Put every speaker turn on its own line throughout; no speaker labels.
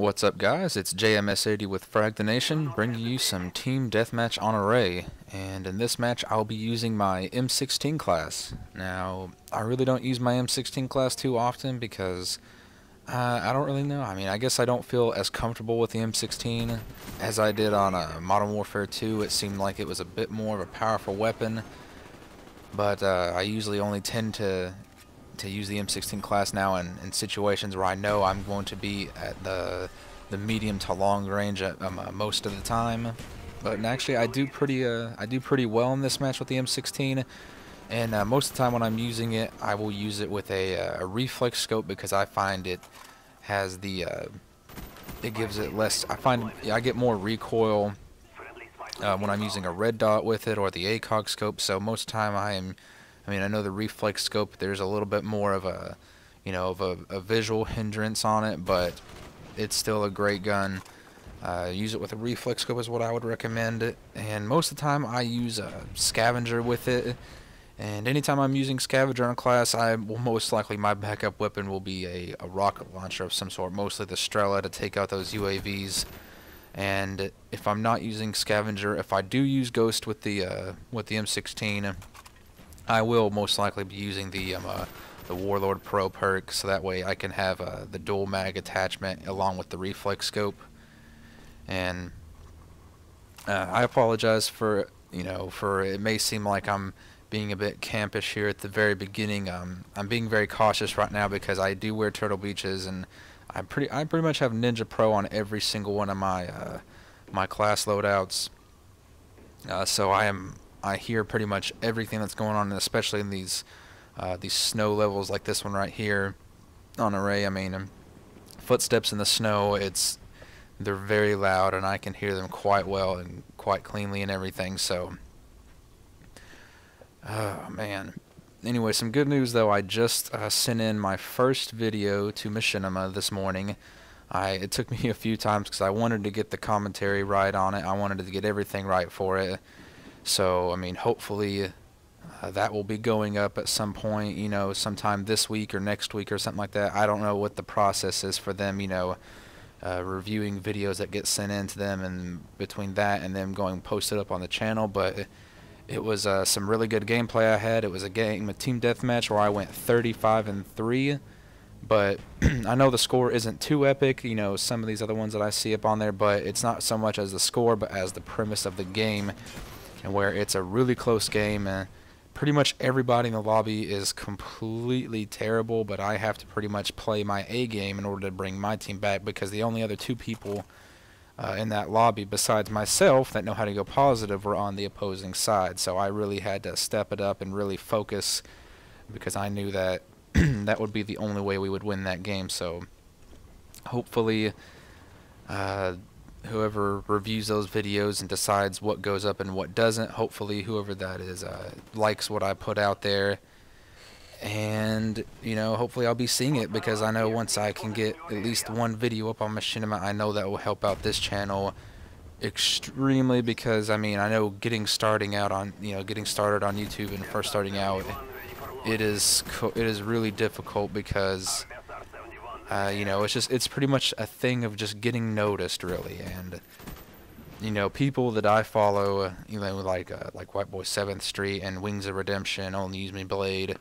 What's up, guys? It's JMS80 with Frag the Nation, bringing you some team deathmatch on Array. And in this match, I'll be using my M16 class. Now, I really don't use my M16 class too often because I don't really know. I mean, I guess I don't feel as comfortable with the M16 as I did on Modern Warfare 2. It seemed like it was a bit more of a powerful weapon, but I usually only tend to use the M16 class now in situations where I know I'm going to be at the medium to long range at, most of the time. But actually, I do pretty well in this match with the M16, and most of the time when I'm using it, I will use it with a reflex scope because I find it has the it gives it less. I get more recoil when I'm using a red dot with it or the ACOG scope. So most of the time I mean, I know the reflex scope, there's a little bit more of a, a visual hindrance on it, but it's still a great gun. Use it with a reflex scope is what I would recommend. And most of the time I use a scavenger with it. And anytime I'm using scavenger in a class, I will most likely, my backup weapon will be a rocket launcher of some sort, mostly the Strela to take out those UAVs. And if I'm not using scavenger, if I do use ghost with the M16, I will most likely be using the Warlord Pro perk, so that way I can have the dual mag attachment along with the reflex scope. And I apologize for it may seem like I'm being a bit campish here at the very beginning. I'm being very cautious right now because I do wear Turtle Beaches, and I pretty much have Ninja Pro on every single one of my my class loadouts. So I hear pretty much everything that's going on, especially in these snow levels like this one right here on Array. I mean, footsteps in the snow, they're very loud, and I can hear them quite well and quite cleanly and everything. So, oh man. Anyway, some good news though. I just sent in my first video to Machinima this morning. It took me a few times because I wanted to get the commentary right on it. I wanted to get everything right for it. So, I mean, hopefully that will be going up at some point, sometime this week or next week or something like that. I don't know what the process is for them, reviewing videos that get sent in to them, and between that and them going posted up on the channel. But it was some really good gameplay I had. It was a team deathmatch where I went 35-3. But I know the score isn't too epic, some of these other ones that I see up on there, but it's not so much as the score, but as the premise of the game, and where it's a really close game. Pretty much everybody in the lobby is completely terrible, but I have to pretty much play my A game in order to bring my team back, because the only other two people in that lobby besides myself that know how to go positive were on the opposing side. So I really had to step it up and really focus, because I knew that that would be the only way we would win that game. So hopefully whoever reviews those videos and decides what goes up and what doesn't, hopefully whoever that is likes what I put out there, and hopefully I'll be seeing it, because I know once I can get at least one video up on Machinima, I know that will help out this channel extremely, because I mean, I know getting started on YouTube and first starting out, it is really difficult, because it's pretty much a thing of just getting noticed, really. And people that I follow, like White Boy 7th Street and Wings of Redemption, Only Use Me Blade,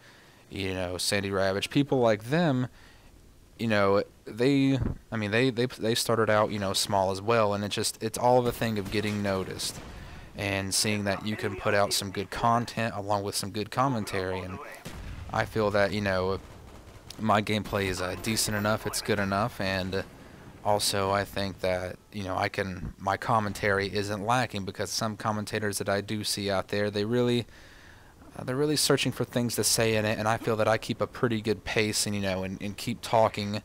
Sandy Ravage, people like them, they started out small as well, and it's all of a thing of getting noticed and seeing that you can put out some good content along with some good commentary. And I feel that my gameplay is decent enough, it's good enough, and also I think that my commentary isn't lacking, because some commentators that I do see out there, they're really searching for things to say in it, and I feel that I keep a pretty good pace, and and keep talking,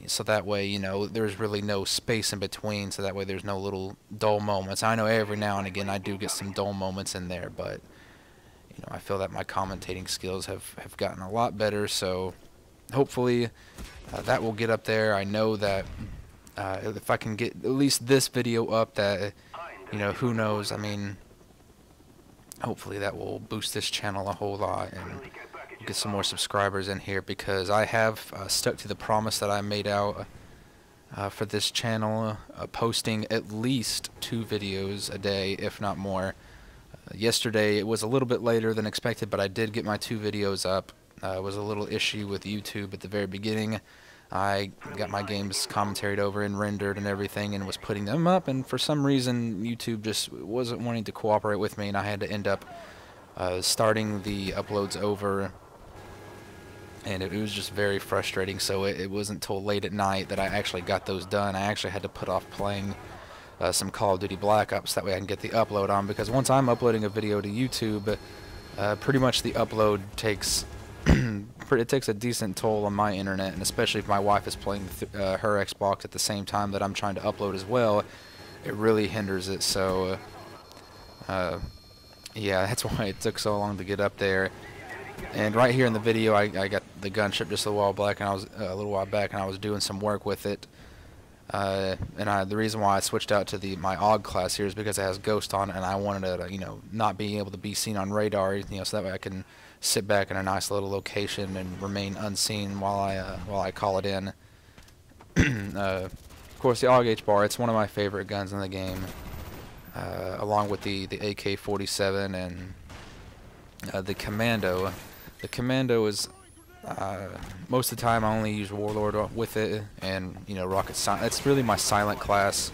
so that way there's really no space in between, so that way there's no little dull moments. I know every now and again I do get some dull moments in there, but I feel that my commentating skills have gotten a lot better. So hopefully that will get up there. I know that if I can get at least this video up, that who knows, I mean, hopefully that will boost this channel a whole lot and get some more subscribers in here, because I have stuck to the promise that I made out for this channel, posting at least 2 videos a day, if not more. Yesterday it was a little bit later than expected, but I did get my 2 videos up. It was a little issue with YouTube at the very beginning. I got my games commentaried over and rendered and everything and was putting them up, and for some reason YouTube just wasn't wanting to cooperate with me, and I had to end up starting the uploads over, and it was just very frustrating. So it wasn't until late at night that I actually got those done. I actually had to put off playing some Call of Duty Black Ops, that way I can get the upload on, because once I'm uploading a video to YouTube, pretty much the upload takes it takes a decent toll on my internet, and especially if my wife is playing her Xbox at the same time that I'm trying to upload as well, it really hinders it. So yeah, that's why it took so long to get up there. And right here in the video, I got the gunship just a little while back, and I was doing some work with it. The reason why I switched out to my AUG class here is because it has Ghost on it, and I wanted to, not being able to be seen on radar, so that way I can sit back in a nice little location and remain unseen while I call it in. Of course, the AUG bar, it's one of my favorite guns in the game, along with the AK-47 and the Commando. The Commando is most of the time I only use Warlord with it, and Rocket Silent. It's really my silent class.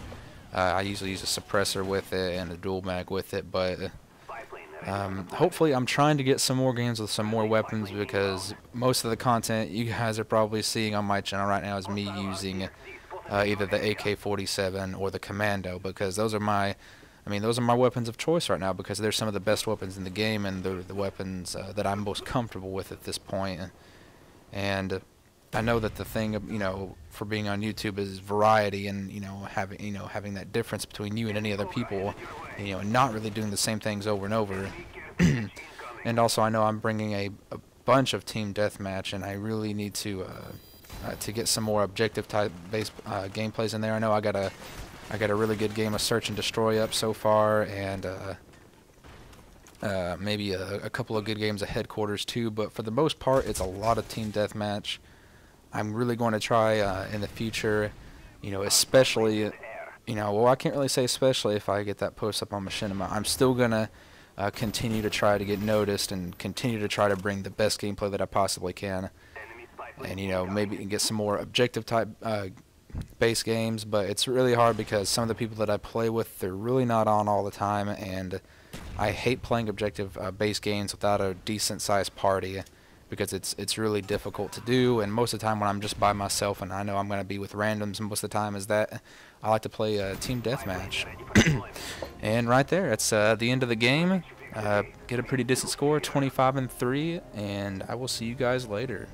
I usually use a suppressor with it and a dual mag with it, but hopefully I'm trying to get some more games with some more weapons, because most of the content you guys are probably seeing on my channel right now is me using either the AK-47 or the Commando, because those are my weapons of choice right now, because they're some of the best weapons in the game, and they're the weapons that I'm most comfortable with at this point. And I know that the thing, for being on YouTube is variety, and having that difference between you and any other people, and not really doing the same things over and over. And also, I know I'm bringing a bunch of team deathmatch, and I really need to get some more objective type based gameplays in there. I know I got a really good game of Search and Destroy up so far, and maybe a couple of good games of Headquarters too, but for the most part it's a lot of team deathmatch. I'm really going to try in the future, especially, well, I can't really say especially if I get that post up on Machinima. I'm still going to continue to try to get noticed and continue to try to bring the best gameplay that I possibly can, and maybe get some more objective type base games. But it's really hard because some of the people that I play with, they're really not on all the time, and I hate playing objective base games without a decent sized party, because it's really difficult to do. And most of the time when I'm just by myself and I know I'm going to be with randoms, most of the time is that I like to play a team deathmatch. And right there, it's the end of the game. Get a pretty decent score, 25-3, and I will see you guys later.